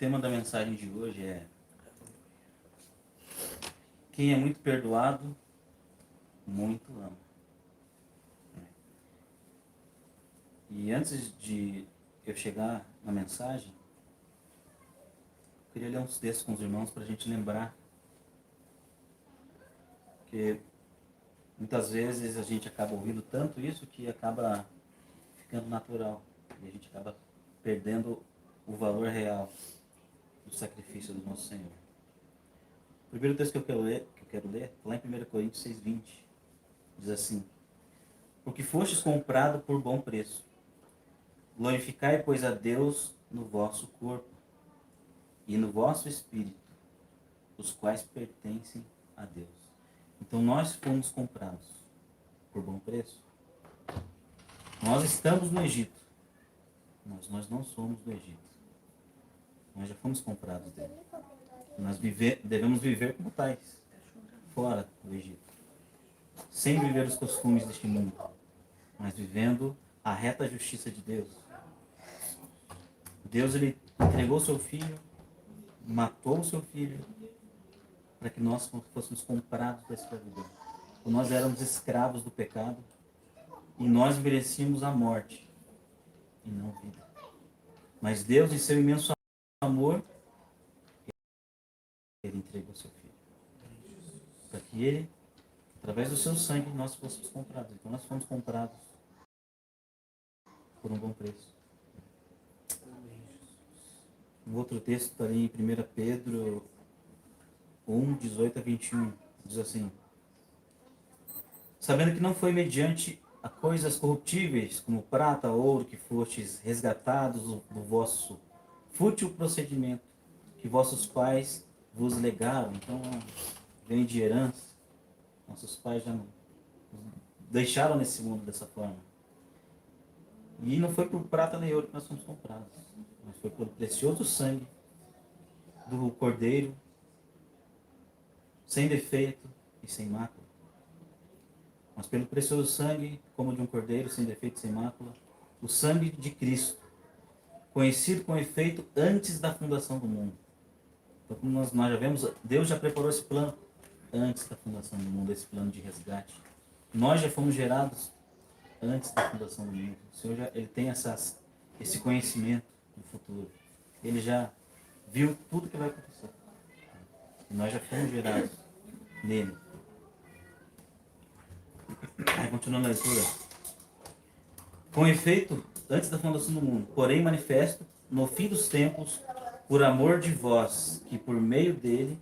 tema da mensagem de hoje é: quem é muito perdoado, muito ama. E antes de eu chegar na mensagem, eu queria ler uns textos com os irmãos para a gente lembrar. Porque muitas vezes a gente acaba ouvindo tanto isso que acaba ficando natural. E a gente acaba perdendo o valor real do sacrifício do nosso Senhor. O primeiro texto que eu quero ler lá em 1 Coríntios 6:20. Diz assim: porque fostes comprado por bom preço. Glorificai, pois, a Deus no vosso corpo e no vosso espírito, os quais pertencem a Deus. Então nós fomos comprados por bom preço. Nós estamos no Egito, mas nós não somos do Egito. Nós já fomos comprados dele. Nós devemos viver como tais, fora do Egito. Sem viver os costumes deste mundo, mas vivendo a reta justiça de Deus. Deus, ele entregou seu filho, matou o seu filho, para que nós fôssemos comprados da escravidão. Nós éramos escravos do pecado e nós merecíamos a morte e não a vida. Mas Deus, em seu imenso amor, ele entregou seu filho, para que ele, através do seu sangue, nós fôssemos comprados. Então nós fomos comprados por um bom preço. Um outro texto está ali em 1 Pedro 1:18-21, diz assim: sabendo que não foi mediante a coisas corruptíveis, como prata, ouro, que fostes resgatados do vosso fútil procedimento, que vossos pais vos legaram. Então, vem de herança. Nossos pais já nos deixaram nesse mundo dessa forma. E não foi por prata nem ouro que nós fomos comprados, mas foi pelo precioso sangue do Cordeiro, sem defeito e sem mácula. Mas pelo precioso sangue, como de um cordeiro, sem defeito e sem mácula, o sangue de Cristo, conhecido com efeito antes da fundação do mundo. Então, como nós já vemos, Deus já preparou esse plano antes da fundação do mundo, esse plano de resgate. Nós já fomos gerados antes da fundação do mundo. O Senhor ele tem esse conhecimento do futuro. Ele já viu tudo que vai acontecer. E nós já fomos gerados nele. Aí, continuando a leitura. Com efeito, antes da fundação do mundo, porém manifesto, no fim dos tempos, por amor de vós, que por meio dele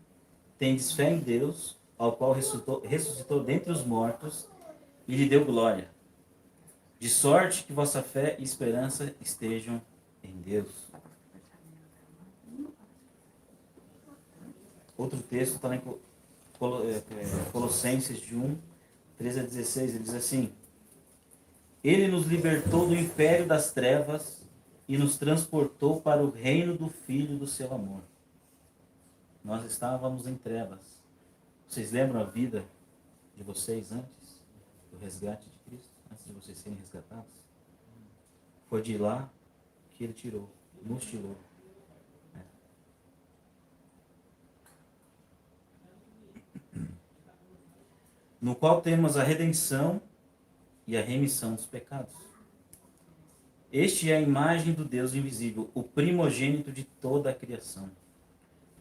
tendes fé em Deus, ao qual ressuscitou dentre os mortos e lhe deu glória. De sorte que vossa fé e esperança estejam em Deus. Outro texto está em Colossenses de 1:13-16, ele diz assim: ele nos libertou do império das trevas e nos transportou para o reino do Filho do seu amor. Nós estávamos em trevas. Vocês lembram a vida de vocês antes do resgate de Cristo? Antes de vocês serem resgatados? Foi de lá que ele tirou, nos tirou. No qual temos a redenção e a remissão dos pecados. Este é a imagem do Deus invisível, o primogênito de toda a criação.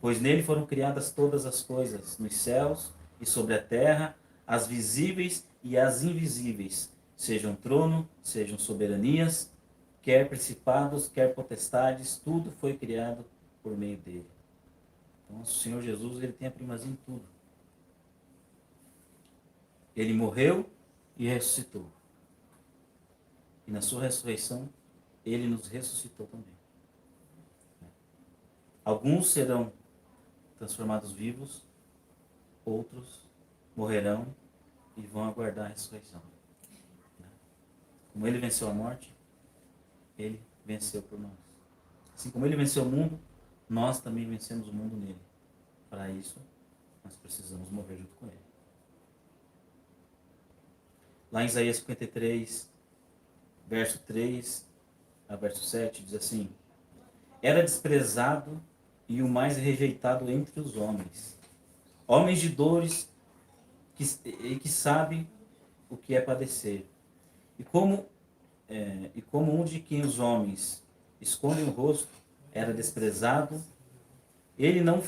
Pois nele foram criadas todas as coisas, nos céus e sobre a terra, as visíveis e as invisíveis, sejam trono, sejam soberanias, quer principados, quer potestades, tudo foi criado por meio dele. Então, o Senhor Jesus, ele tem a primazia em tudo. Ele morreu e ressuscitou. E na sua ressurreição, ele nos ressuscitou também. Alguns serão transformados vivos, outros morrerão e vão aguardar a ressurreição. Como ele venceu a morte, ele venceu por nós. Assim como ele venceu o mundo, nós também vencemos o mundo nele. Para isso, nós precisamos morrer junto com ele. Lá em Isaías 53, verso 3 a verso 7, diz assim: era desprezado e o mais rejeitado entre os homens. Homens de dores que sabem o que é padecer. E como um de quem os homens escondem o rosto era desprezado, ele não,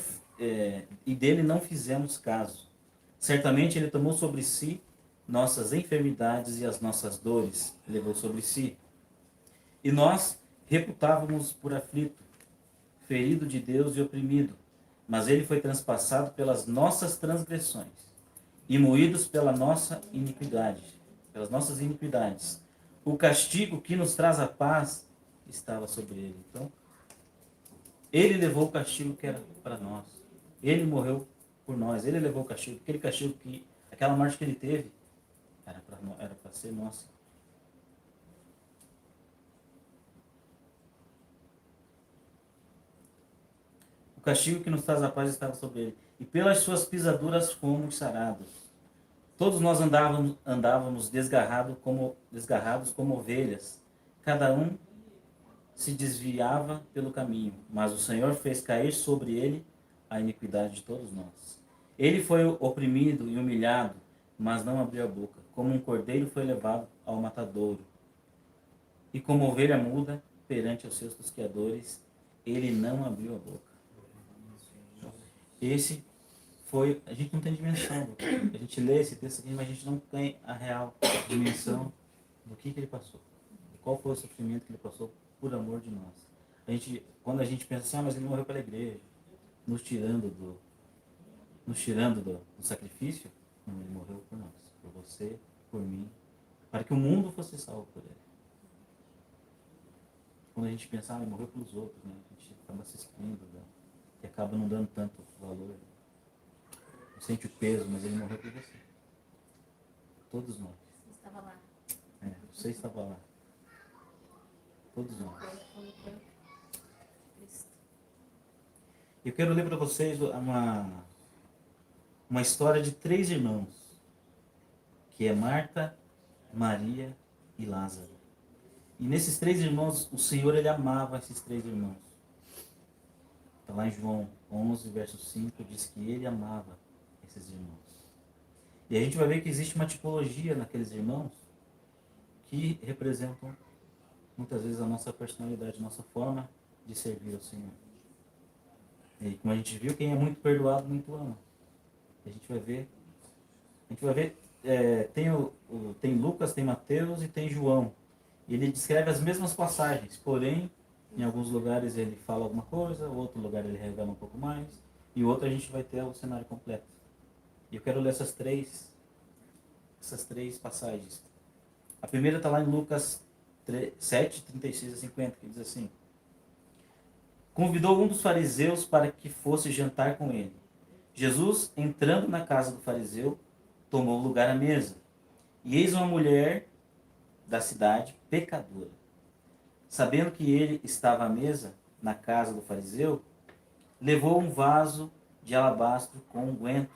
e dele não fizemos caso. Certamente ele tomou sobre si nossas enfermidades e as nossas dores levou sobre si. E nós reputávamos por aflito, ferido de Deus e oprimido. Mas ele foi transpassado pelas nossas transgressões e moídos pela nossa iniquidade, pelas nossas iniquidades. O castigo que nos traz a paz estava sobre ele. Então, ele levou o castigo que era para nós. Ele morreu por nós. Ele levou o castigo. Aquele castigo que, aquela morte que ele teve, era para ser nossa. O castigo que nos traz a paz estava sobre ele. E pelas suas pisaduras fomos sarados. Todos nós andávamos desgarrados como ovelhas. Cada um se desviava pelo caminho, mas o Senhor fez cair sobre ele a iniquidade de todos nós. Ele foi oprimido e humilhado, mas não abriu a boca. Como um cordeiro foi levado ao matadouro. E como ovelha muda perante os seus tosqueadores, ele não abriu a boca. Esse foi... A gente não tem dimensão. A gente lê esse texto aqui, mas a gente não tem a real dimensão do que ele passou. Qual foi o sofrimento que ele passou por amor de nós. Quando a gente pensa assim, mas ele morreu pela igreja, nos tirando do sacrifício, não, ele morreu por nós, por você, por mim, para que o mundo fosse salvo por ele. Quando a gente pensa, ele morreu pelos outros, né? A gente acaba se excluindo, e acaba não dando tanto valor. Não sente o peso, mas ele morreu por você. Todos nós. Você estava lá. Você estava lá. Todos nós. Eu quero ler para vocês uma história de 3 irmãos, que é Marta, Maria e Lázaro. E nesses 3 irmãos, o Senhor ele amava esses 3 irmãos. Está lá em João 11, verso 5, diz que ele amava esses irmãos. E a gente vai ver que existe uma tipologia naqueles irmãos que representam muitas vezes a nossa personalidade, a nossa forma de servir ao Senhor. E como a gente viu, quem é muito perdoado, muito ama. A gente vai ver, tem Lucas, tem Mateus e tem João. E ele descreve as mesmas passagens, porém, em alguns lugares ele fala alguma coisa, outro lugar ele revela um pouco mais, e outro a gente vai ter o cenário completo. E eu quero ler essas três passagens. A primeira está lá em Lucas 7, 36 a 50, que diz assim: convidou um dos fariseus para que fosse jantar com ele. Jesus, entrando na casa do fariseu, tomou lugar à mesa. E eis uma mulher da cidade, pecadora. Sabendo que ele estava à mesa, na casa do fariseu, levou um vaso de alabastro com unguento.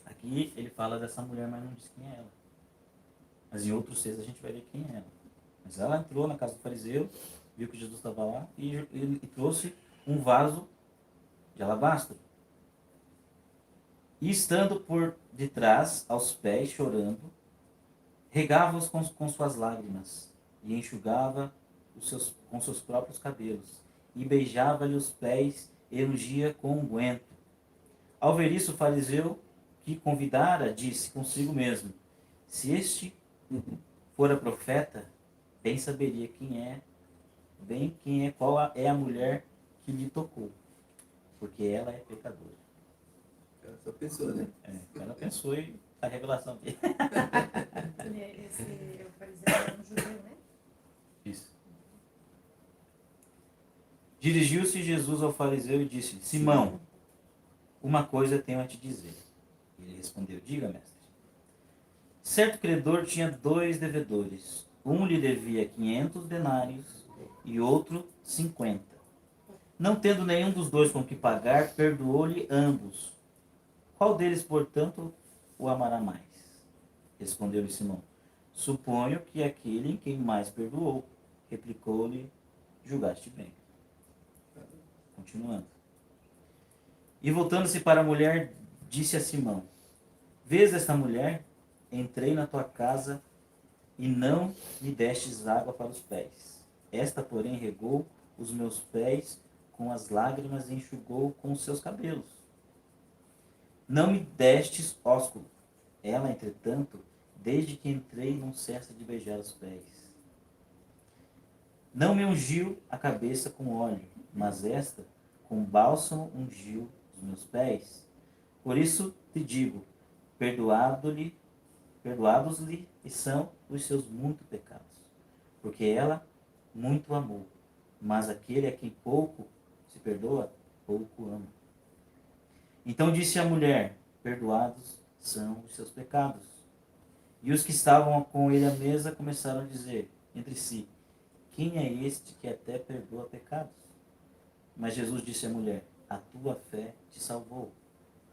Aqui ele fala dessa mulher, mas não diz quem é ela. Mas em outros textos a gente vai ver quem é ela. Mas ela entrou na casa do fariseu, viu que Jesus estava lá e trouxe um vaso de alabastro. E estando por detrás, aos pés, chorando, regava-os com suas lágrimas e enxugava com seus próprios cabelos e beijava-lhe os pés e ungia com unguento. Ao ver isso, o fariseu que convidara disse consigo mesmo: se este fora profeta, bem saberia qual é a mulher que lhe tocou, porque ela é pecadora. Ela só pensou, né? Ela pensou e a revelação dele. Esse fariseu era um judeu, né? Isso. Dirigiu-se Jesus ao fariseu e disse: Simão, uma coisa tenho a te dizer. Ele respondeu: diga, mestre. Certo credor tinha 2 devedores. Um lhe devia 500 denários e outro 50. Não tendo nenhum dos 2 com que pagar, perdoou-lhe ambos. Qual deles, portanto, o amará mais? Respondeu-lhe Simão: suponho que aquele em quem mais perdoou. Replicou-lhe: julgaste bem. Continuando. E voltando-se para a mulher, disse a Simão: Vês esta mulher? Entrei na tua casa e não me destes água para os pés. Esta, porém, regou os meus pés com as lágrimas e enxugou com os seus cabelos. Não me destes ósculo. Ela, entretanto, desde que entrei, não cessa de beijar os pés. Não me ungiu a cabeça com óleo, mas esta, com bálsamo, ungiu os meus pés. Por isso te digo, perdoados-lhe são os seus muitos pecados, porque ela muito amou, mas aquele a quem pouco se perdoa, pouco ama. Então disse a mulher: perdoados são os seus pecados. E os que estavam com ele à mesa começaram a dizer entre si: quem é este que até perdoa pecados? Mas Jesus disse à mulher: a tua fé te salvou.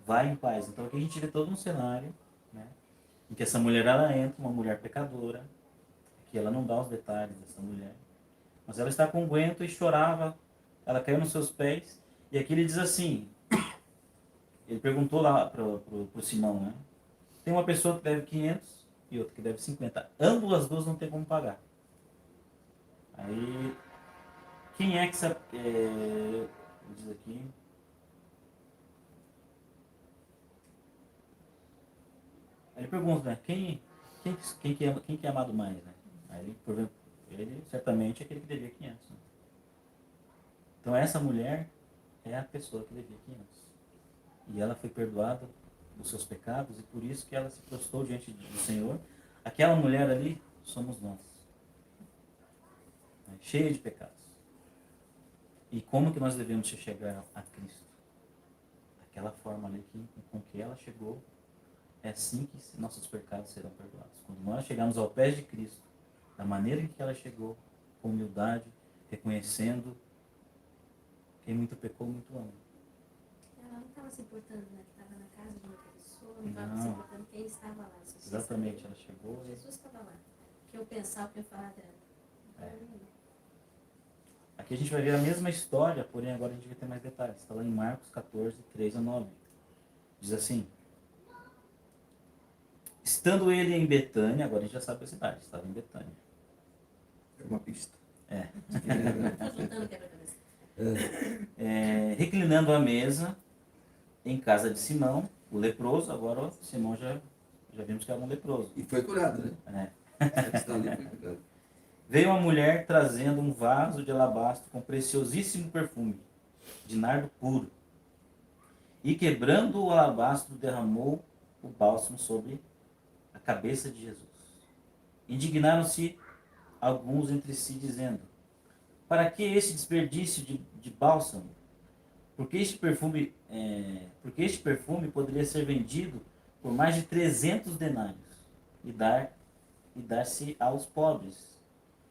Vai em paz. Então aqui a gente vê todo um cenário, né, em que essa mulher ela entra, uma mulher pecadora, que ela não dá os detalhes dessa mulher, mas ela está com um guento e chorava, ela caiu nos seus pés, e aqui ele diz assim, ele perguntou lá para o Simão, né, tem uma pessoa que deve 500 e outra que deve 50, ambas as duas não tem como pagar. Aí, quem é que sabe, diz aqui, aí ele pergunta, né, quem que é amado mais, né? Aí ele certamente é aquele que devia 500. Né? Então essa mulher é a pessoa que devia 500. E ela foi perdoada dos seus pecados e por isso que ela se prostrou diante do Senhor. Aquela mulher ali somos nós. Né? Cheia de pecados. E como que nós devemos chegar a Cristo? Daquela forma ali com que ela chegou. É assim que nossos pecados serão perdoados. Quando nós chegarmos ao pé de Cristo, da maneira em que ela chegou, com humildade, reconhecendo quem muito pecou, muito ama. Ela não estava se importando, né? Estava na casa de outra pessoa, não estava se Não. importando quem estava lá. Exatamente, ela chegou e... Jesus estava lá. O que eu pensava, o que eu falava dela. Aqui a gente vai ver a mesma história, porém agora a gente vai ter mais detalhes. Está lá em Marcos 14, 3 a 9. Diz assim: estando ele em Betânia, agora a gente já sabe a cidade, estava em Betânia. É uma pista. Estou juntando quebra-cabeça. Reclinando à mesa, em casa de Simão, o leproso, agora ó, Simão já vimos que era um leproso. E foi curado, né? Essa questão ali foi curada. Veio uma mulher trazendo um vaso de alabastro com preciosíssimo perfume, de nardo puro. E quebrando o alabastro, derramou o bálsamo sobre a cabeça de Jesus. Indignaram-se alguns entre si, dizendo: para que esse desperdício de bálsamo? Porque este perfume poderia ser vendido por mais de 300 denários e dar-se aos pobres.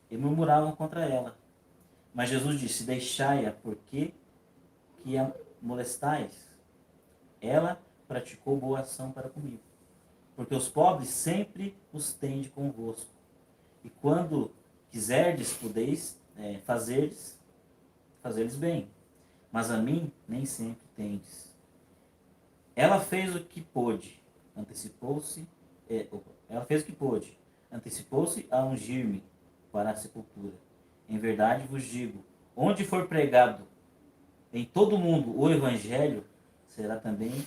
E murmuravam contra ela. Mas Jesus disse: deixai-a, porque que a molestais? Ela praticou boa ação para comigo. Porque os pobres sempre os tende convosco. E quando quiserdes, podeis fazer-lhes bem. Mas a mim nem sempre tendes. Ela fez o que pôde. Antecipou-se a ungir-me para a sepultura. Em verdade vos digo, onde for pregado em todo o mundo o Evangelho, será também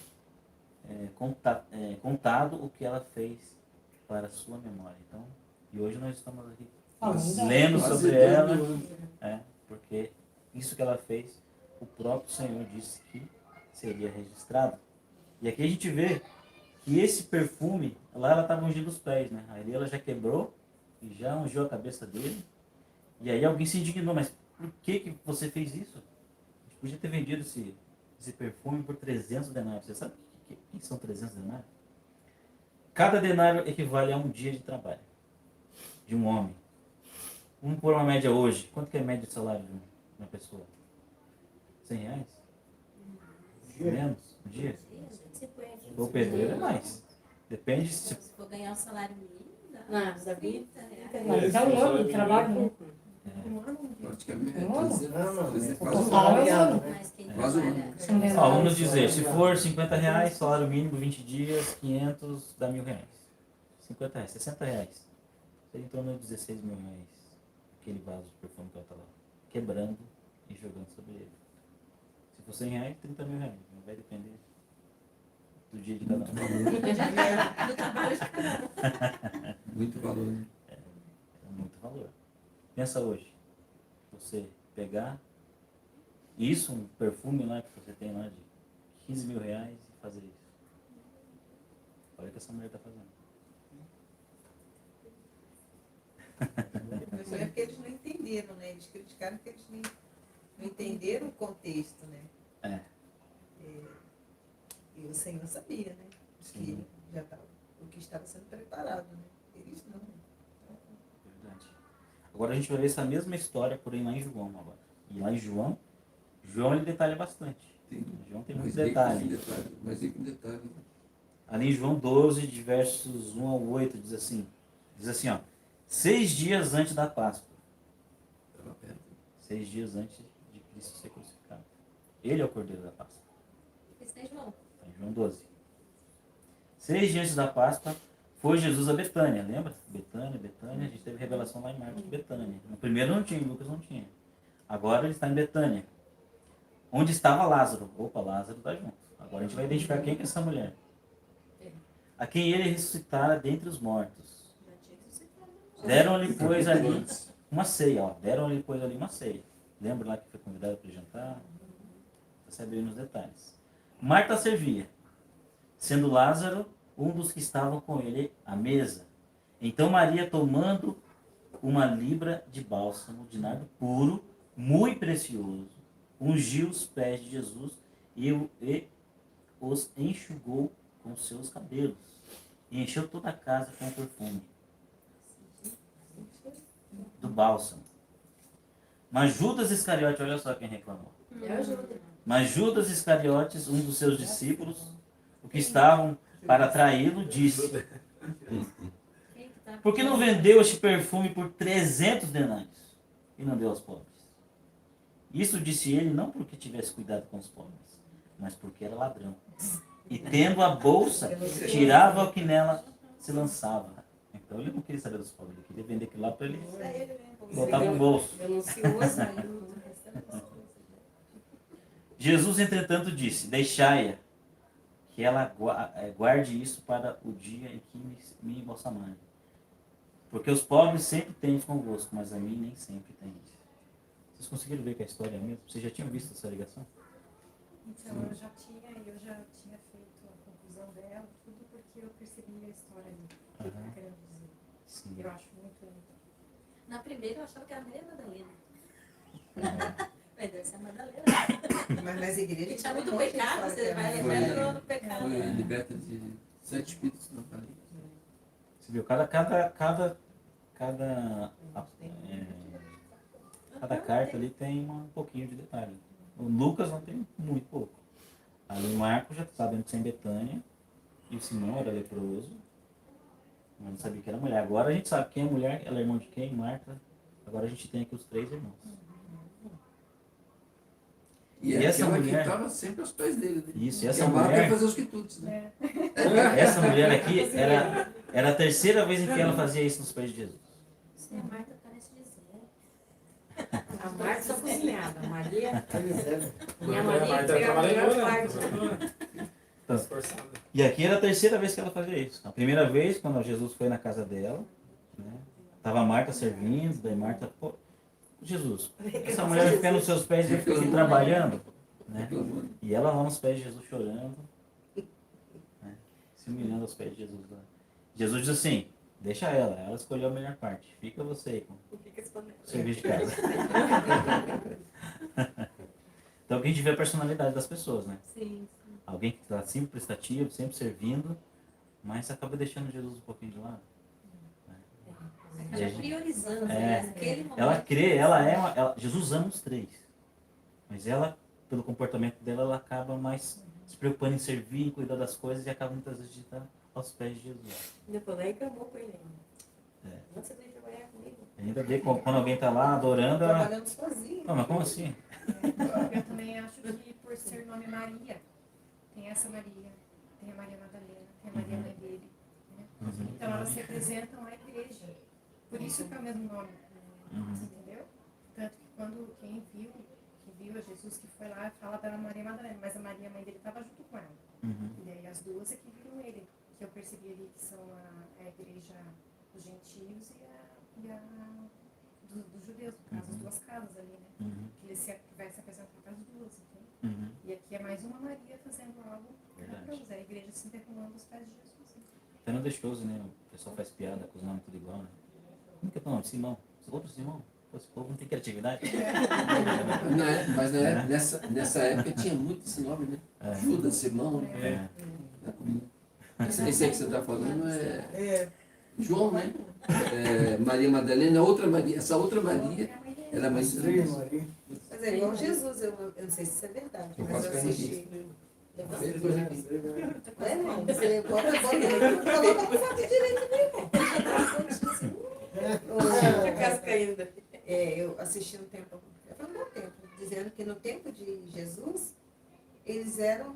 contado o que ela fez para a sua memória. Então, e hoje nós estamos aqui lendo sobre ela, porque isso que ela fez, o próprio Senhor disse que seria registrado. E aqui a gente vê que esse perfume, lá ela estava ungindo os pés, né? Aí ela já quebrou e já ungiu a cabeça dele. E aí alguém se indignou, mas por que você fez isso? A gente podia ter vendido esse perfume por 300 denários. Você sabe o que são 300 denários? Cada denário equivale a um dia de trabalho de um homem. Vamos pôr uma média hoje. Quanto que é a média de salário de uma pessoa? 100 reais? Menos? Um dia? O pedreiro é mais. Depende se... Se for ganhar o salário mínimo, dá Não, da vida. 30 reais. Mas dá um ano de trabalho, né? Praticamente. Não, Você não, faz salário é um ano. Mas quem Quase um ano. Ó, vamos dizer, se for R$ 50, salário mínimo, 20 dias, 500, dá R$ 1.000. R$ 50, R$ 60. Seria em torno de R$ 16.000. Aquele vaso de perfume que ela tá lá quebrando e jogando sobre ele. Se for R$ 100, R$ 30.000. Não vai depender do dia de cada um. Do trabalho de cada um. Muito valor. Né? É muito valor. Pensa hoje, você pegar isso, um perfume lá que você tem lá de R$ 15.000 e fazer isso. Olha o que essa mulher está fazendo. Mas é porque eles não entenderam, né? Eles criticaram porque eles não entenderam o contexto, né? É. E o Senhor sabia, né? Sim. Que já estava, o que estava sendo preparado, né? Eles não. Verdade. Agora a gente vai ver essa mesma história, porém lá em João agora. E lá em João ele detalha bastante. Tem João tem mais muitos detalhes. mais rico em detalhes. Né? Ali em João 12, de versos 1 ao 8, diz assim, ó, 6 dias antes da Páscoa. Estava perto. 6 dias antes de Cristo ser crucificado. Ele é o Cordeiro da Páscoa. Esse é João. Está em João 12. 6 dias antes da Páscoa, foi Jesus a Betânia, lembra? Betânia, a gente teve revelação lá em Marcos de Betânia. No primeiro não tinha, em Lucas não tinha. Agora ele está em Betânia. Onde estava Lázaro. Opa, Lázaro está junto. Agora a gente vai identificar quem é essa mulher. A quem ele ressuscitara dentre os mortos. Já tinha ressuscitado. Deram-lhe, pois, ali uma ceia. Ó. Deram-lhe, pois, ali uma ceia. Lembra lá que foi convidado para jantar? Você sabe aí nos detalhes. Marta servia, sendo Lázaro um dos que estavam com ele à mesa. Então Maria, tomando uma libra de bálsamo de nardo puro, muito precioso, ungiu os pés de Jesus e os enxugou com seus cabelos. E encheu toda a casa com o perfume do bálsamo. Mas Judas Iscariote, olha só quem reclamou. Mas Judas Iscariotes, um dos seus discípulos, o que estavam para traí-lo, disse: por que não vendeu este perfume por 300 denários e não deu aos pobres? Isso disse ele não porque tivesse cuidado com os pobres, mas porque era ladrão. E tendo a bolsa, tirava o que nela se lançava. Então ele não queria saber dos pobres, ele queria vender aquilo lá para ele botar no bolso. Jesus, entretanto, disse: deixai-a, que ela guarde isso para o dia em que me embalsamarem. Porque os pobres sempre têm convosco, mas a mim nem sempre têm. Vocês conseguiram ver que a história é mesmo? Vocês já tinham visto essa ligação? Então, eu já tinha feito a conclusão dela, tudo porque eu percebi a história ali. O que está querendo dizer? Sim. Eu acho muito lindo. Na primeira eu achava que era a Maria Madalena. Mas deve ser a Madalena. Mas nas igrejas. E tinha muito pecado, você vai levando no pecado. Foi liberta de 7 espíritos não falei. Você viu? Cada carta ali tem um pouquinho de detalhe. O Lucas não tem muito pouco. Ali o Marcos já está vendo que é em Betânia. E o Simão era leproso. Mas não sabia que era mulher. Agora a gente sabe quem é mulher, ela é irmã de quem? Marta. Agora a gente tem aqui os 3 irmãos. E E essa aquela mulher- que estava sempre aos pés dele. Né? Isso, e Que essa amava mulher, fazer os quitutes, né? essa mulher aqui era a terceira vez em que ela fazia isso nos pés de Jesus. Você é Marta, parece dizer. A Marta só cozinhada, a Maria. Minha Maria entregava a melhor parte. Esforçada. E aqui era a terceira vez que ela fazia isso. A primeira vez, quando Jesus foi na casa dela, né? Tava a Marta servindo, daí Marta, pô, Jesus, essa mulher vai ficar nos seus pés e fica aqui trabalhando, né? E ela lá nos pés de Jesus chorando, né? Se humilhando aos pés de Jesus. Lá. Jesus diz assim, deixa ela escolheu a melhor parte, fica você aí com o serviço de casa. Então aqui a gente vê a personalidade das pessoas, né? Sim, sim. Alguém que está sempre prestativo, sempre servindo, mas acaba deixando Jesus um pouquinho de lado. Acaba priorizando, É. né? Naquele momento. Ela crê, Jesus ama os 3. Mas ela, pelo comportamento dela, ela acaba mais se preocupando em servir, em cuidar das coisas e acaba muitas vezes de estar aos pés de Jesus. Depois daí acabou com ele. É. Você veio trabalhar comigo. Ainda vê quando alguém está lá adorando, ela... Trabalhando sozinho. Não, mas como assim? Eu também acho que por ser nome Maria, tem essa Maria, tem a Maria Madalena, tem a Maria mãe dele. Né? Uhum. Então elas representam a igreja. Por isso que é o mesmo nome. Uhum. Entendeu? Tanto que quando quem viu a Jesus que foi lá, fala da Maria Madalena, mas a Maria mãe dele estava junto com ela. Uhum. E daí as duas é que viram ele, que eu percebi ali que são a igreja dos gentios e a dos judeus, no caso, as duas casas ali, né? Uhum. Que ele vai se apresentar para as duas, entende? Uhum. E aqui é mais uma Maria fazendo algo Verdade. para usar a igreja se derramando os pés de Jesus. Né? Até no Deixoso, né? O pessoal faz piada com os nomes tudo igual, né? Como que é o nome? Simão. Outro Simão. Esse povo não tem criatividade. Mas nessa época tinha muito esse nome, né? É. Judas, Simão, né? É. Esse aí que você está falando é João, né? Maria Madalena, essa outra Maria era a mãe de Jesus. Mas é igual Jesus, eu não sei se isso é verdade, mas eu assisti. É, irmão, você bota pra fazer direito, meu irmão. Casca ainda. Eu assisti um tempo, faz um bom tempo, dizendo que no tempo de Jesus, eles eram,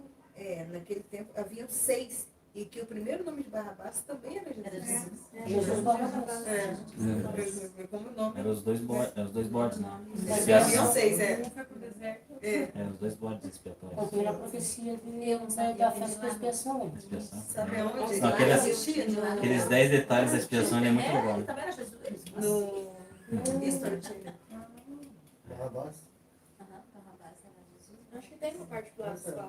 naquele tempo, haviam 6, e que o primeiro nome de Barrabás também era Jesus. Jesus Barrabás. Como nome. Eram os dois bodes, né? Haviam Expiação. 6, Um foi pro deserto, Eram os dois bodes expiatórios. Cumprir a profecia de Deus, né, da festa da expiação. Expiação. Sabe aonde? Não, aqueles- Assistindo? Aqueles 10 detalhes da expiação ali é muito legal, né? Também era Jesus? No History Channel. Barrabás. Aham, Barrabás era Jesus. Acho que tem uma parte que lá fala,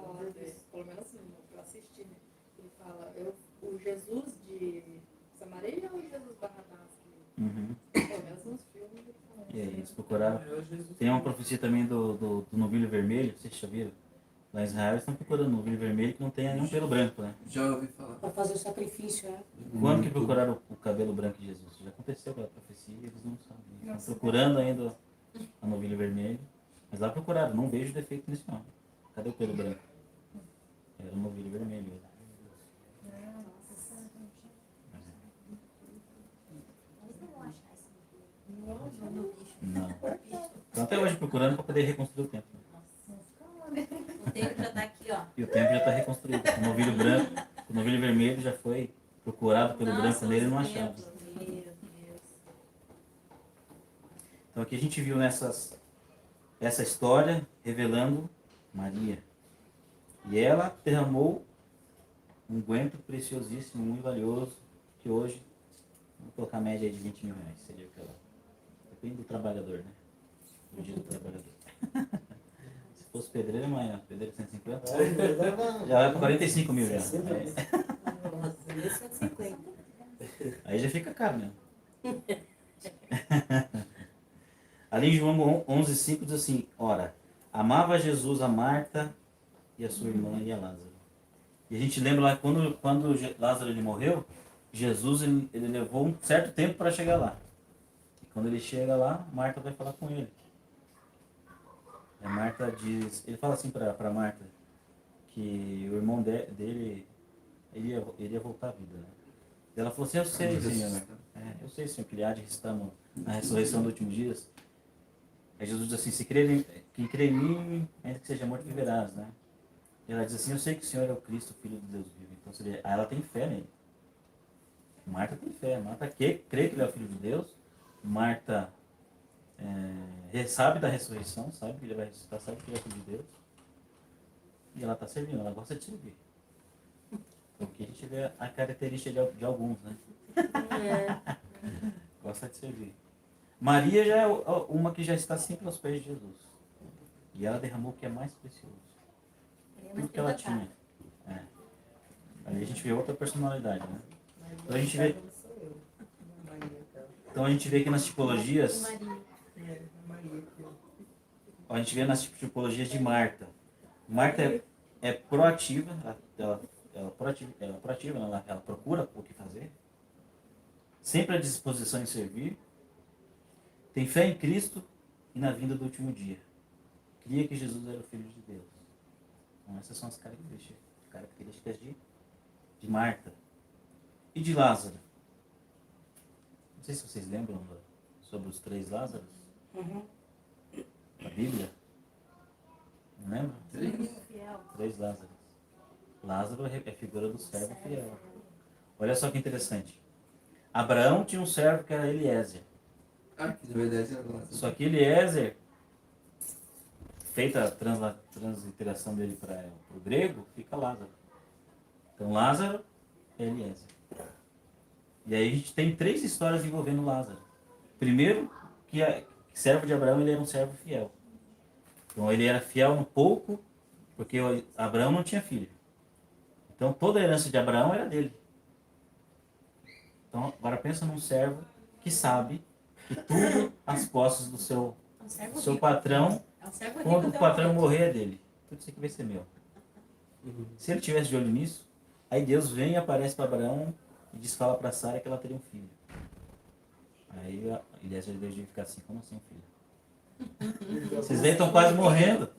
pelo menos assim, eu assisti, né? Ele fala, o Jesus de Samaria ou o Jesus Barrabás? Uhum. Pelo menos nos filmes ele fala. E aí, eles procuraram. Tem uma profecia também do novilho vermelho, vocês já viram? Lá em Israel eles estão procurando um novilho vermelho que não tenha nenhum pelo branco, né? Já ouvi falar. Para fazer o sacrifício, né? Quando que procuraram o cabelo branco de Jesus? Já aconteceu aquela profecia e eles não sabem. Eles estão procurando ainda a novilho vermelho, mas lá procuraram, não vejo defeito nesse nome. Cadê o pelo branco? Era o novilho vermelho. Eles não vão achar isso. Não. Estão até hoje procurando para poder reconstruir o templo. O tempo já tá aqui, ó. E o templo já está reconstruído. O novilho branco, o novilho vermelho já foi procurado pelo branco nele e não achava. Meu Deus. Então aqui a gente viu essa história revelando Maria. E ela derramou um unguento preciosíssimo, muito valioso, que hoje, vamos colocar a média aí de 20 mil reais. Seria aquela. Depende do trabalhador, né? O dia do trabalhador. Se fosse pedreiro, amanhã, pedreiro 150, já vai para 45 mil já. Aí já fica caro mesmo. Ali em João 11,5 diz assim, ora, amava Jesus a Marta e a sua irmã e a Lázaro. E a gente lembra lá quando Lázaro ele morreu, Jesus ele levou um certo tempo para chegar lá. E quando ele chega lá, Marta vai falar com ele. A Marta diz, ele fala assim para Marta, que o irmão dele ele ia voltar à vida. Né? E ela falou assim, eu sei, Senhor. Eu sei, Senhor, que ele há de ressuscitar na ressurreição dos últimos dias. Aí Jesus diz assim, quem crê em mim, ainda que seja morto, viverás, né? E ela diz assim, eu sei que o Senhor é o Cristo, Filho de Deus vivo. Então, ela tem fé nele. Marta tem fé. Marta crê que ele é o Filho de Deus. Marta sabe da ressurreição, sabe que ele vai ressuscitar, sabe que ele é o Filho de Deus. E ela está servindo, ela gosta de servir. Então, aqui a gente vê a característica de alguns, né? Gosta de servir. Maria já é uma que já está sempre aos pés de Jesus. E ela derramou o que é mais precioso. Tudo que ela tinha. Ali a gente vê outra personalidade, né? Então a gente vê que nas tipologias, a gente vê nas tipologias de Marta. Marta é proativa, ela procura o que fazer, sempre à disposição em servir, tem fé em Cristo e na vinda do último dia. Cria que Jesus era o Filho de Deus. Então essas são as características de Marta. E de Lázaro? Não sei se vocês lembram da sobre os 3 Lázaros? Uhum. Na Bíblia? Não lembra? 3 Lázaros. Lázaro é figura do servo fiel. Olha só que interessante. Abraão tinha um servo que era Eliezer. Ah, que na verdade era Lázaro. Só que Eliezer, feita a transliteração dele para o grego, fica Lázaro. Então Lázaro é Eliezer. E aí a gente tem 3 histórias envolvendo Lázaro. Primeiro, que servo de Abraão, ele era um servo fiel. Então ele era fiel no pouco, porque Abraão não tinha filho. Então toda a herança de Abraão era dele. Então agora pensa num servo que sabe que tudo as posses do seu patrão, É um servo rico quando o até patrão momento. morrer, é dele. Tudo isso aqui vai ser meu. Se ele tivesse de olho nisso, aí Deus vem e aparece para Abraão e diz, fala para Sara que ela teria um filho. Aí Eliezer devia ficar assim, como assim, filho? Vocês veem que estão quase morrendo.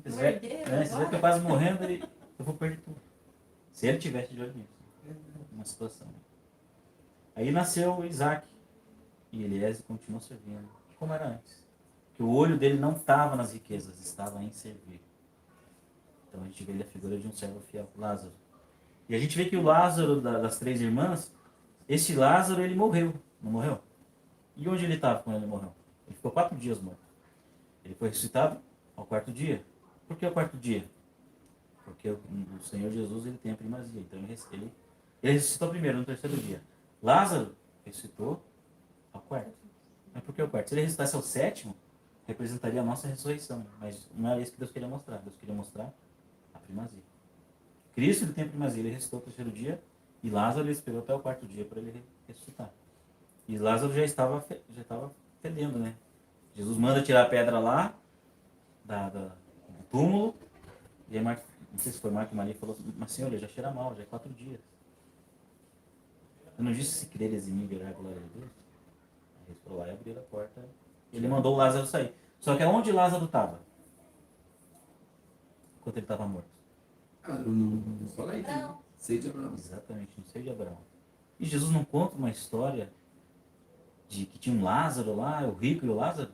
Vocês veem que estão quase morrendo e eu vou perder tudo. Se ele tivesse de olho nisso. Uma situação. Aí nasceu Isaac. E Eliezer continuou servindo, como era antes. Porque o olho dele não estava nas riquezas, estava em servir. Então a gente vê a figura de um servo fiel, Lázaro. E a gente vê que o Lázaro das 3 irmãs, esse Lázaro, ele morreu. Não morreu? E onde ele estava quando ele morreu? Ele ficou 4 dias morto. Ele foi ressuscitado ao 4º dia. Por que ao 4º dia? Porque o Senhor Jesus, ele tem a primazia. Então ele ressuscitou primeiro, no 3º dia. Lázaro ressuscitou ao 4º. Mas por que o 4º? Se ele ressuscitasse ao 7º, representaria a nossa ressurreição. Mas não era isso que Deus queria mostrar. Deus queria mostrar a primazia. Cristo, ele tem a primazia. Ele ressuscitou ao 3º dia. E Lázaro, ele esperou até o 4º dia para ele ressuscitar. E Lázaro já estava fedendo, né? Jesus manda tirar a pedra lá do túmulo. E aí, não sei se foi Marta e Maria, falou, mas Senhor, ele já cheira mal, já é 4 dias. Eu não disse se quereres em mim verá a glória de Deus? Aí eles foram lá e abriram a porta. Ele mandou o Lázaro sair. Só que aonde Lázaro estava? Enquanto ele estava morto. Ah, não fala aí. Sei de Abraão. Exatamente, no seio de Abraão. E Jesus não conta uma história de que tinha um Lázaro lá, o rico e o Lázaro?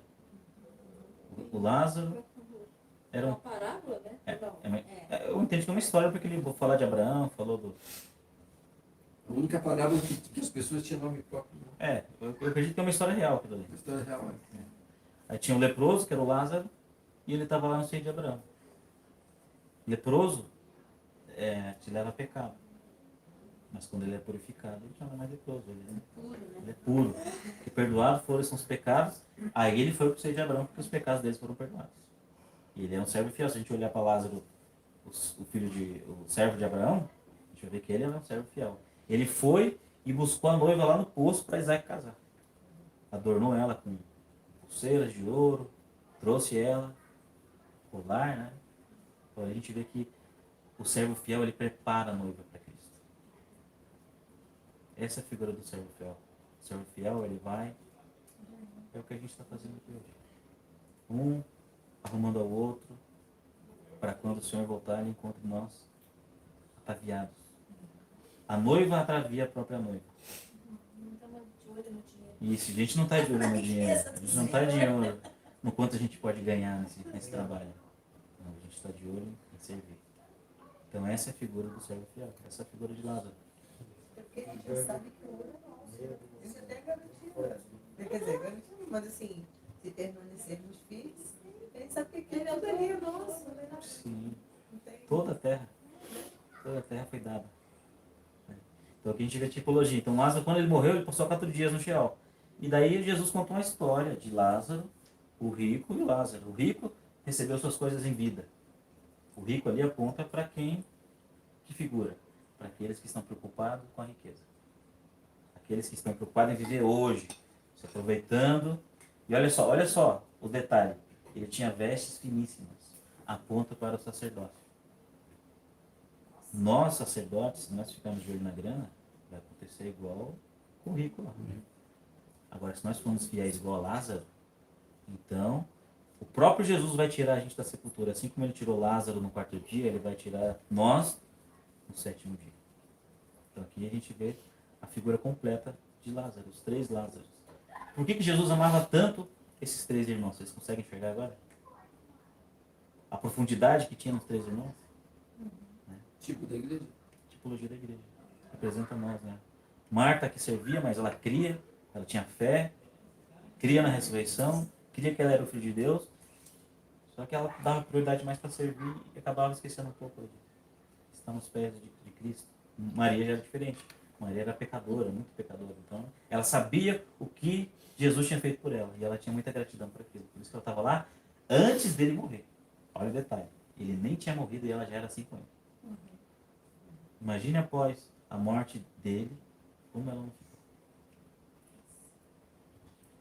O Lázaro era Uma um... parábola, né? Eu entendo que é uma história porque ele vou falar de Abraão, falou do... A única parábola que as pessoas tinham nome próprio. Né? Eu acredito que é uma história real aquilo ali. A história real, né? Aí tinha o leproso, que era o Lázaro, e ele estava lá no seio de Abraão. Leproso te leva a pecado. Mas quando ele é purificado, ele já não é mais leproso. Ele é puro. Porque perdoados foram os pecados. Aí ele foi para o seio de Abraão porque os pecados deles foram perdoados. E ele é um servo fiel. Se a gente olhar para Lázaro, o servo de Abraão, a gente vai ver que ele é um servo fiel. Ele foi e buscou a noiva lá no poço para Isaac casar. Adornou ela com pulseiras de ouro, trouxe ela, colar, né? Então a gente vê que o servo fiel, ele prepara a noiva para Cristo. Essa é a figura do servo fiel. O servo fiel, ele vai... É o que a gente está fazendo aqui hoje. Um arrumando ao outro, para quando o Senhor voltar, ele encontre nós ataviados. A noiva atravia a própria noiva. Isso, a gente não está de olho no dinheiro. A gente não está de olho no quanto a gente pode ganhar nesse trabalho. Não, a gente está de olho em servir. Então essa é a figura do servo fiel. Essa é a figura de Lázaro. Porque a gente já sabe que o ouro é nosso. Isso até é garantido. Quer dizer, garantido, mas assim, se permanecermos firmes, a gente sabe que aquilo ali é nosso, né? Sim. Toda a terra foi dada. Então aqui a gente vê a tipologia. Então Lázaro, quando ele morreu, ele passou 4 dias no Sheol. E daí Jesus contou uma história de Lázaro, o rico e o Lázaro. O rico recebeu suas coisas em vida. O rico ali aponta para quem que figura? Para aqueles que estão preocupados com a riqueza. Aqueles que estão preocupados em viver hoje, se aproveitando. E olha só o detalhe. Ele tinha vestes finíssimas. Aponta para o sacerdócio. Nós, sacerdotes, se nós ficarmos de olho na grana, vai acontecer igual com o rico lá. Agora, se nós formos fiéis igual a Lázaro, então, o próprio Jesus vai tirar a gente da sepultura. Assim como ele tirou Lázaro no 4º dia, ele vai tirar nós no 7º dia. Então, aqui a gente vê a figura completa de Lázaro, os 3 Lázaros. Por que Jesus amava tanto esses 3 irmãos? Vocês conseguem enxergar agora? A profundidade que tinha nos 3 irmãos? Tipo da igreja. Tipologia da igreja. Representa nós, né? Marta que servia, mas ela cria, ela tinha fé, cria na ressurreição, cria que ela era o filho de Deus, só que ela dava prioridade mais para servir e acabava esquecendo um pouco de estar nos pés de Cristo. Maria já era diferente. Maria era pecadora, muito pecadora. Então, ela sabia o que Jesus tinha feito por ela e ela tinha muita gratidão por aquilo. Por isso que ela estava lá antes dele morrer. Olha o detalhe. Ele nem tinha morrido e ela já era assim com ele. Imagine após a morte dele, como ela não ficou.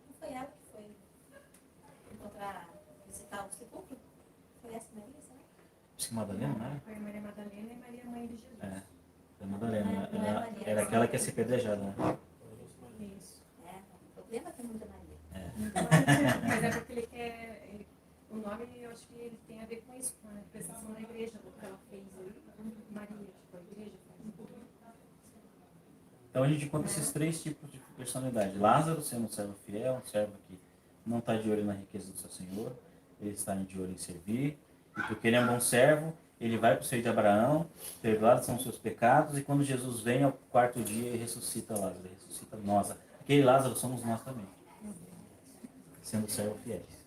Não foi ela que foi encontrar, visitar o sepulcro? Foi essa Maria, será? Acho que Madalena, não era? Foi Maria Madalena e Maria Mãe de Jesus. É, a Madalena. Não é Ela Maria, era aquela que ia ser pedrejada, né? Isso. É, o problema é que tem muita Maria. Mas é porque ele quer. O nome, eu acho que ele tem a ver com isso, com a representação da igreja, do que ela fez ali. Maria, tipo, a igreja faz. Então a gente encontra esses 3 tipos de personalidade. Lázaro sendo um servo fiel, um servo que não está de olho na riqueza do seu senhor, ele está de olho em servir, e porque ele é um bom servo, ele vai para o seio de Abraão, perdoados são os seus pecados, e quando Jesus vem ao 4º dia, ele ressuscita Lázaro, ele ressuscita nós. Aquele Lázaro somos nós também, sendo servo fiéis.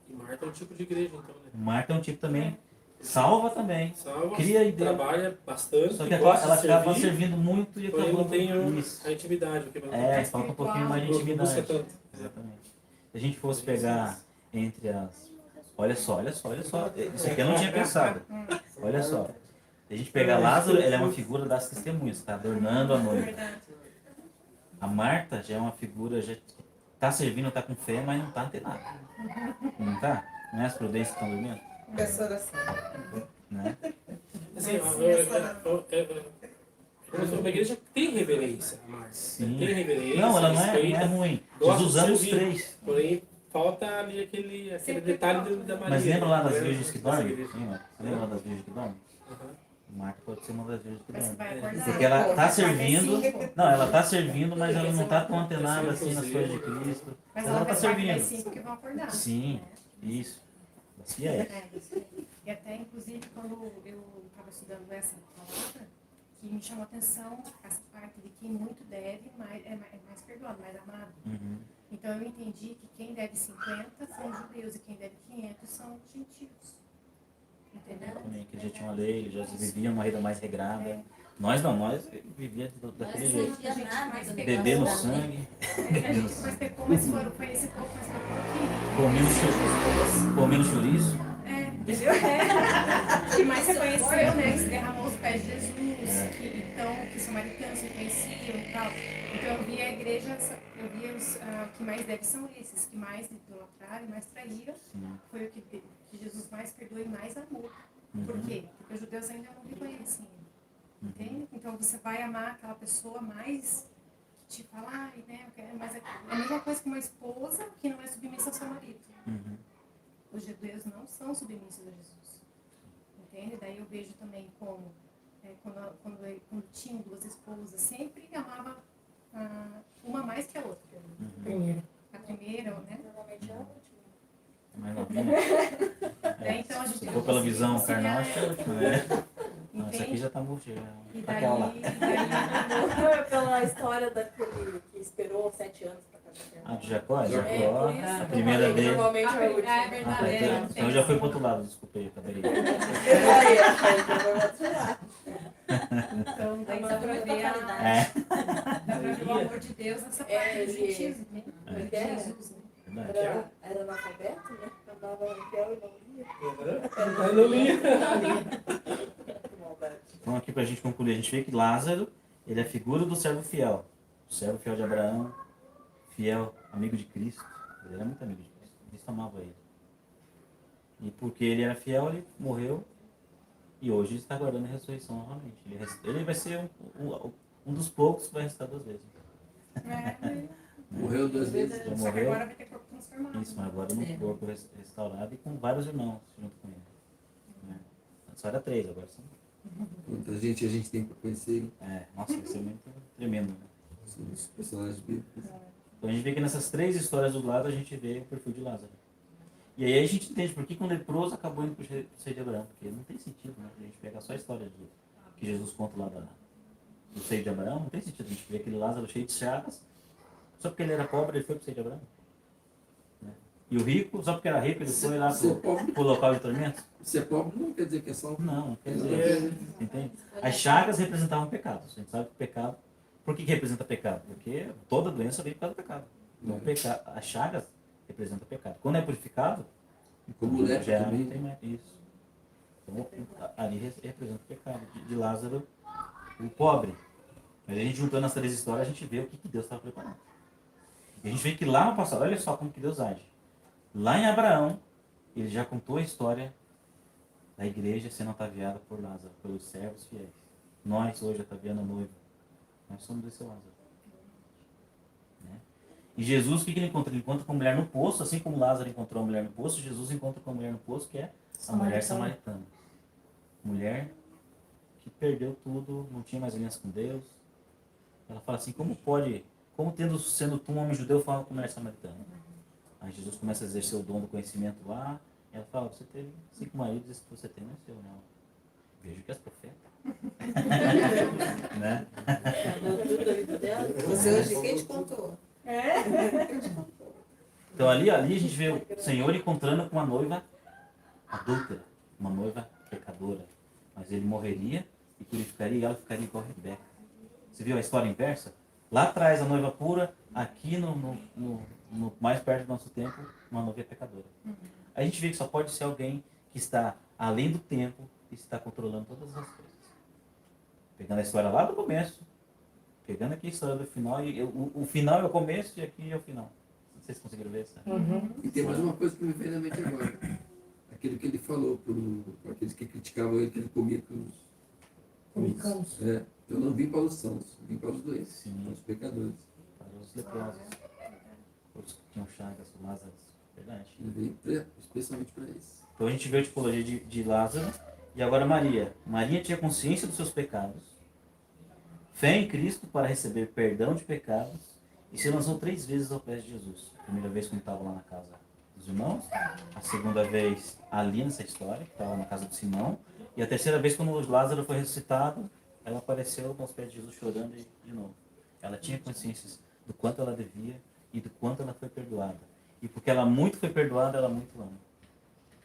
E Marta é um tipo de igreja, então, né? Marta é um tipo também, salva também, Salva, cria e deu. trabalha bastante, Só que gosta ela de acaba servir, servindo muito e porém acabou não tem isso. a intimidade. Que Falta um pouquinho mais de não busca intimidade. tanto. Exatamente. Se a gente fosse pegar entre as... Olha só. Isso aqui eu não tinha pensado. Olha só. Se a gente pegar Lázaro, ele é uma figura das testemunhas, está adornando a noiva. A Marta já é uma figura, já está servindo, está com fé, mas não está antenada. Não está? Não é as prudências que estão dormindo? Essa oração. Né? Assim, uma igreja que tem reverência, Marta. Sim. Tem reverência, Não, ela não é respeita, ruim. gosta Jesus de ama os servir. 3. Porém, falta ali aquele detalhe da Maria. Mas lembra lá das né? virgens que Dessa dormem? igreja. Você lembra lá das virgens que dormem? Aham. Marta pode ser uma das virgens que Mas dormem. vai acordar. Porque ela está servindo, Sim. não, ela está servindo, mas ela não está tão antenada assim nas coisas de Cristo. Mas Ela ela está vai servir servindo. sim, porque vão acordar. Sim, isso. Assim é. E até, inclusive, quando eu estava estudando essa palavra, que me chamou a atenção essa parte de quem muito deve, é mais perdoado, mais amado. Uhum. Então, eu entendi que quem deve 50 são os judeus e quem deve 500 são os gentios. Entendeu? Também, que ele já tinha uma lei, ele já vivia uma vida mais regrada. Nós não, nós vivíamos daquele jeito. Não tinha nada do Beber no negócio da sangue, A gente mais pecou, mas foi esse pouco mais que comendo chouriço. entendeu? Que mais você conheceu, né? Que se derramou os pés de Jesus, que samaritanos se conheciam e tal. Então eu vi a igreja, eu vi os que mais devem são esses, que mais idolatraram e mais traíram. Sim. Foi o que Jesus mais perdoou e mais amou. Por quê? Porque os judeus ainda não reconhecem. Entende? Então você vai amar aquela pessoa mais que te fala, ai, né? Mas é a mesma coisa que uma esposa que não é submissa ao seu marido. Uhum. Os judeus não são submissos a Jesus. Entende? Daí eu vejo também como, quando tinham 2 esposas, sempre amava uma mais que a outra. A primeira, né? Normalmente é a última. Mais novinha. Então, a gente Se for pela visão conciliar, carnal, acho que é a última, né? Não, essa aqui entende? já tá murcha. E daí, Aquela lá. Pela história daquele que esperou 7 anos para casar. Ah, de Jacó? É, Jacó, por isso a que eu primeira falei que dele. normalmente é a é última. Ah, verdade. tá, então eu já fui pro outro lado, desculpa aí, acabei. Aí, achei que eu vou tirar. Então, daí Mas dá é pra muita ver qualidade. dá pra ver o amor de Deus nessa parte dos gentios, né? De Jesus, né? Verdade. Era analfabeto, né? Andava no pé e não lia. Eu não li. Que maldade. Então aqui pra gente concluir, a gente vê que Lázaro, ele é a figura do servo fiel. O servo fiel de Abraão, fiel, amigo de Cristo. Ele era muito amigo de Cristo. Cristo amava ele. E porque ele era fiel, ele morreu. E hoje ele está aguardando a ressurreição novamente. Ele vai ser um dos poucos que vai ressuscitar 2 vezes. Morreu 2 vezes. Já Só que morreu. agora vai ter corpo transformado. Isso, mas agora no corpo restaurado e com vários irmãos junto com ele. Né? Só era 3, agora são. Quanta gente a gente tem para conhecer, Nossa, vai ser muito tremendo. Né? são os personagens bíblicos. Então a gente vê que nessas 3 histórias do lado a gente vê o perfil de Lázaro. E aí a gente entende por que um leproso acabou indo para o seio de Abraão, porque não tem sentido, né? A gente pegar só a história que Jesus conta lá do seio de Abraão, não tem sentido a gente ver aquele Lázaro cheio de chagas, só porque ele era pobre ele foi para o seio de Abraão. Né? E o rico, só porque era rico, ele foi lá para o local de tormento? Ser pobre não quer dizer que é só... Não quer dizer, entende? As chagas representavam pecados. A gente sabe que o pecado... Por que representa pecado? Porque toda doença vem por causa do pecado. Então, as chagas representam pecado. Quando é purificado, como lepra já também. não tem mais isso. Então, ali representa o pecado de Lázaro, o pobre. Mas a gente juntando as 3 histórias, a gente vê o que Deus estava preparando. E a gente vê que lá no passado, olha só como que Deus age. Lá em Abraão, ele já contou a história da igreja sendo ataviada por Lázaro, pelos servos fiéis. Nós, hoje, ataviando a noiva, nós somos esse Lázaro. Né? E Jesus, o que ele encontra? Ele encontra com a mulher no poço, assim como Lázaro encontrou a mulher no poço, Jesus encontra com a mulher no poço, que é a mulher samaritana. Mulher que perdeu tudo, não tinha mais aliança com Deus. Ela fala assim, como sendo tu um homem judeu, fala com a mulher samaritana? Aí Jesus começa a exercer o dom do conhecimento lá, e ela fala, você teve 5 maridos, esse que você tem não é seu, não. Vejo que és profeta. Né? Você hoje, quem te contou? Então ali a gente vê o Senhor encontrando com uma noiva adúltera, uma noiva pecadora. Mas ele morreria e purificaria e ela ficaria igual a Rebeca. Você viu a história inversa? Lá atrás a noiva pura, aqui no mais perto do nosso tempo, uma noiva pecadora. A gente vê que só pode ser alguém que está além do tempo e está controlando todas as coisas. Pegando a história lá do começo, pegando aqui a história do final, e o final é o começo e aqui é o final. Não sei se conseguiram ver isso. E tem mais uma coisa que me vem na mente agora. Aquilo que ele falou para aqueles que criticavam ele, que ele comia com os cãos. Eu não vim para os sãos, vim para os doentes, para os pecadores. Para os leprosos, os que tinham chagas, o Lázaro. Verdade. Ele veio especialmente para isso. Então a gente vê a tipologia de Lázaro. E agora Maria. Maria tinha consciência dos seus pecados, fé em Cristo para receber perdão de pecados e se lançou 3 vezes aos pés de Jesus. A primeira vez quando estava lá na casa dos irmãos, a segunda vez ali nessa história, que estava na casa de Simão, e a terceira vez quando Lázaro foi ressuscitado, ela apareceu aos pés de Jesus chorando de novo. Ela tinha consciência do quanto ela devia e do quanto ela foi perdoada. E porque ela muito foi perdoada, ela muito ama.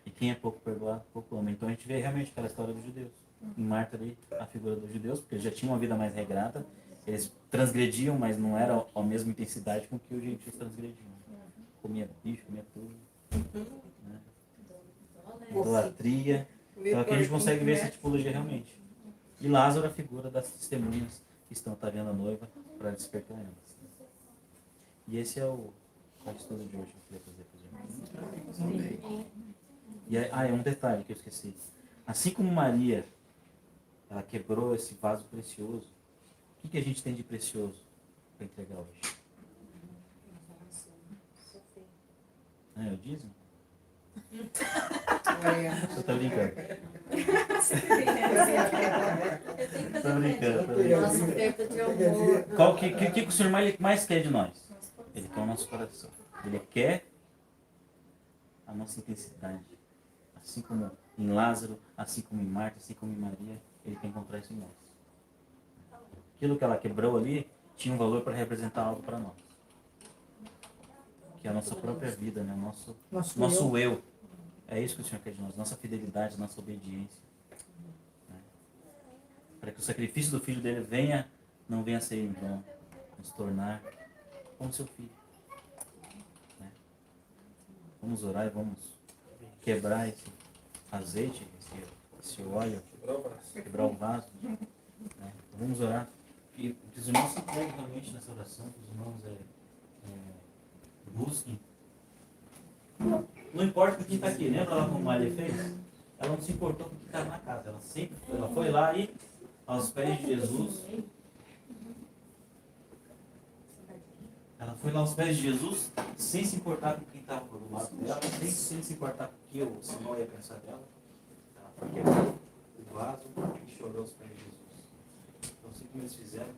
E quem é pouco perdoado, pouco ama. Então a gente vê realmente aquela história dos judeus. Em Marta ali, a figura dos judeus, porque eles já tinham uma vida mais regrada, eles transgrediam, mas não era a mesma intensidade com que os gentios transgrediam. Comia bicho, comia tudo. Né? Idolatria. Então aqui a gente consegue ver essa tipologia realmente. E Lázaro, a figura das testemunhas que estão vendo a noiva para despertar elas. E esse é o estudo de hoje que eu queria fazer para os irmãos. E é um detalhe que eu esqueci. Assim como Maria, ela quebrou esse vaso precioso, o que a gente tem de precioso para entregar hoje? É o dízimo? Você está brincando? Estou brincando. Nossa, oferta de amor. Qual que o Senhor mais quer de nós? Ele quer o nosso coração. Ele quer a nossa intensidade. Assim como em Lázaro, assim como em Marta, assim como em Maria, ele quer encontrar isso em nós. Aquilo que ela quebrou ali tinha um valor para representar algo para nós. Que é a nossa própria vida, né? Nosso eu. É isso que o Senhor quer de nós. Nossa fidelidade, nossa obediência. Né? Para que o sacrifício do Filho dele não venha a ser em vão. Nos tornar como seu Filho. Né? Vamos orar e vamos quebrar esse azeite, esse óleo, quebrar o vaso. Né? Vamos orar. E que os irmãos se entreguem realmente nessa oração, que os irmãos busquem. Não importa o que está aqui, lembra lá como Maria fez? Ela não se importou com o que estava na casa, ela foi lá e aos pés de Jesus. Ela foi lá aos pés de Jesus sem se importar com quem estava do lado dela, sem se importar com o que o Senhor ia pensar dela. Ela foi quebrar o vaso e chorou aos pés de Jesus. Então, assim como eles fizeram,